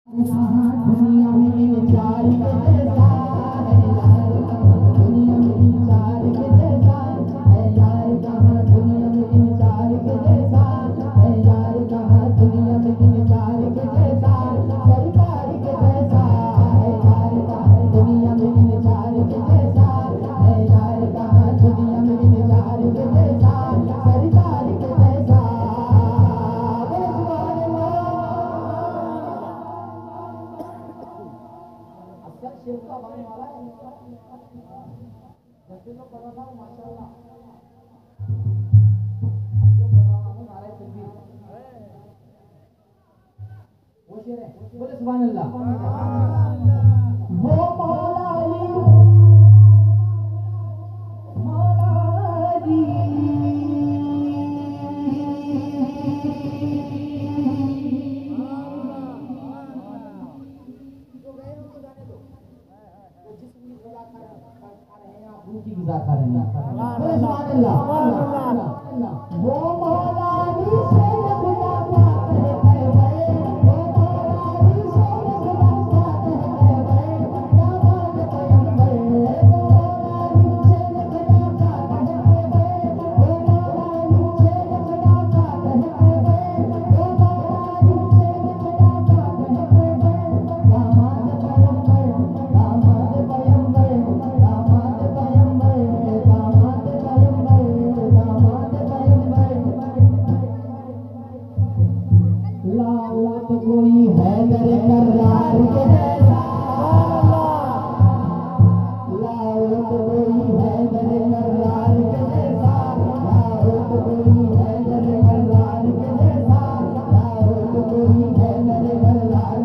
दुनिया में इंचार के जैसा है यार, दुनिया में इंचार के जैसा है यार, कहाँ दुनिया में इंचार के जैसा है यार, कहाँ दुनिया में इंचार के जैसा सरकार के जैसा है यार, कहाँ दुनिया में इंचार के जैसा है यार, कहाँ दुनिया में इंचार के जैसा सरकार के जैसा। शिरका बनने वाला है जब तो पढ़ रहा हूँ माशाल्लाह, जो पढ़ रहा हूँ नारे तकबीर वो शेर है, बोले सुभान अल्लाह। वो मौला अली मौला अली की गिज़ा खा रहे हैं। बोले सुभान अल्लाह। वो मौला अली शेर खुदा पाक है वे, वो मौला अली शेर खुदा पाक है वे, दामाद पैगंबर, वो मौला अली शेर खुदा पाक है वे, वो मौला अली शेर खुदा पाक है वे, वो मौला अली शेर खुदा पाक है वे, दामाद पैगंबर, दामाद पैगंबर, दामाद पैगंबर, दामाद पैगंबर, दामाद पैगंबर। लाओ तो कोई हैदर करार के जैसा, लाओ तो कोई हैदर करार के जैसा, लाओ तो कोई हैदर करार के जैसा, लाओ तो कोई हैदर करार,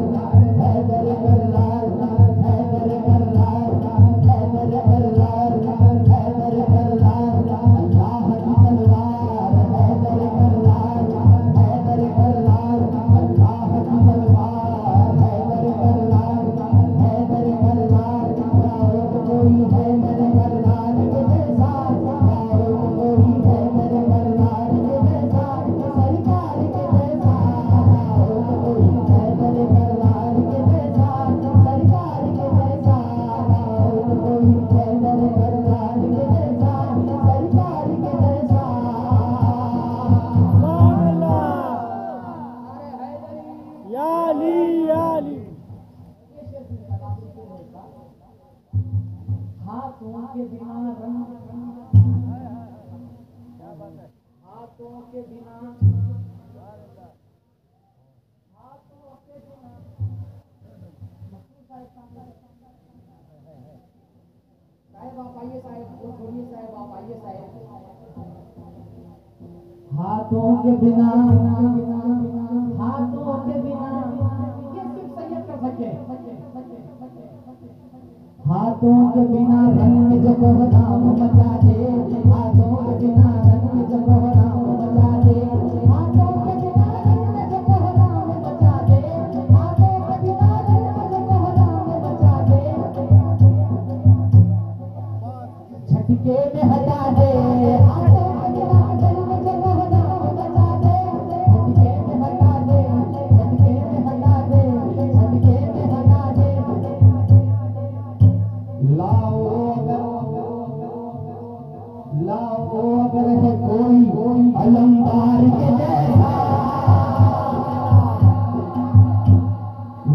हैदर करार, हैदर करार, हैदर करार, हैदर करार, अल्लाह की तलवार, हैदर करार, हैदर करार, अल्लाह की तलवार, हैदर करार, हैदर करार, लाओ तो कोई हैदर करार के जैसा, लाओ तो कोई हैदर करार के जैसा सरकार के जैसा, लाओ तो कोई हैदर करार के जैसा सरकार के जैसा, लाओ तो कोई हैदर करार के जैसा सरकार के जैसा। या अली या अली। हाथों के बिना रंग, हाथों के बिना, हाथों के बिना साहेब आप आइए साहेब, वो छोड़िए साहेब, आप आइए साहेब। हाथों के बिना, हाथों के बिना ये सिर्फ सैयद कर सकते हैं। हाथों के बिना रंग में जो कोहराम मचा दे, हाथों के बिना रंग में जो कोहराम मचा दे, हाथों के बिना रंग में जो कोहराम मचा दे, हाथों के बिना रंग में जो कोहराम मचा दे, झटके में हटा दे, हाथों के बिना रंग में जो कोहराम मचा दे, झटके में हटा दे, झटके में हटा दे, झटके में हटा दे। लाओ अगर है कोई अलमदार के जैसा,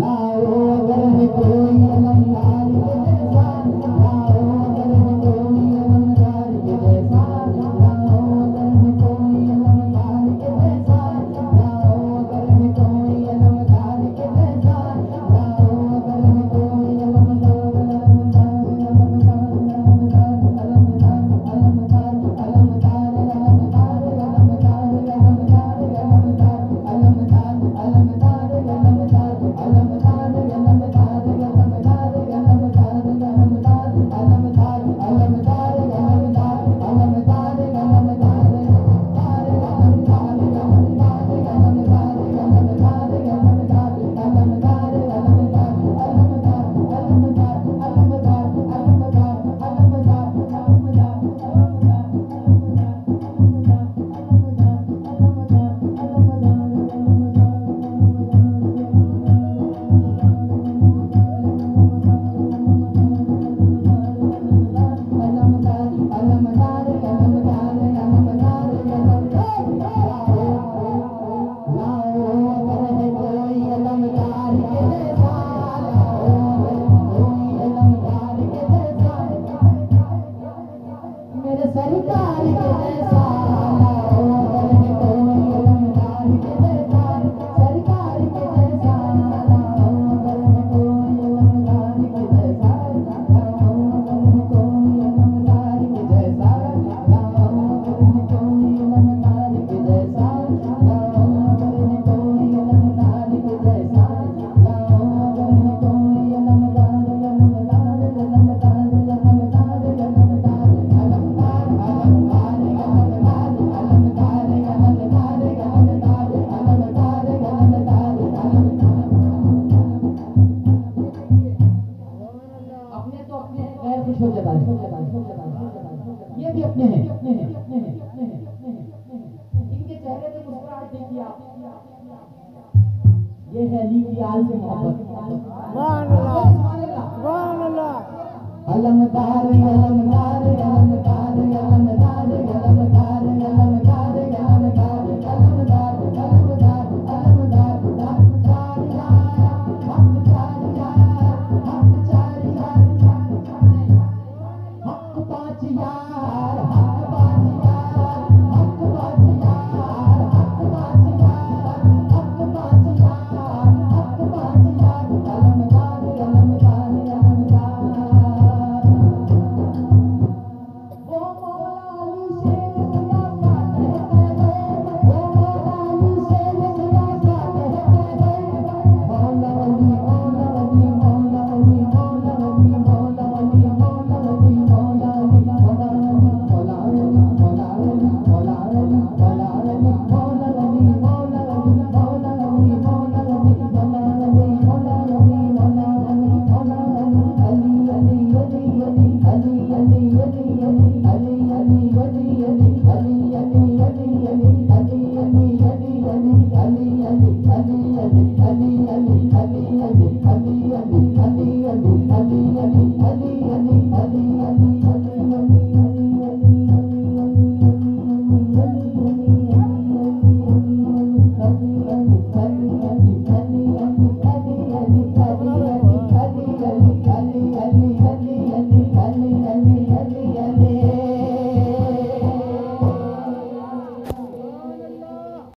लाओ अगर है कोई अलमदार के जैसा, लाओ अगर है कोई अलमदार के जैसा, लाओ अगर है कोई अलमदार के जैसा, लाओ अगर है कोई अलमदार के जैसा, लाओ अगर है कोई अलमदार ये भी अपने हैं। इनके चेहरे पे मुस्कुराहट देखिए आप। ये है अली की आल से मोहब्बत। अलमदार अलमदार अलमदार अलमदार अलमदार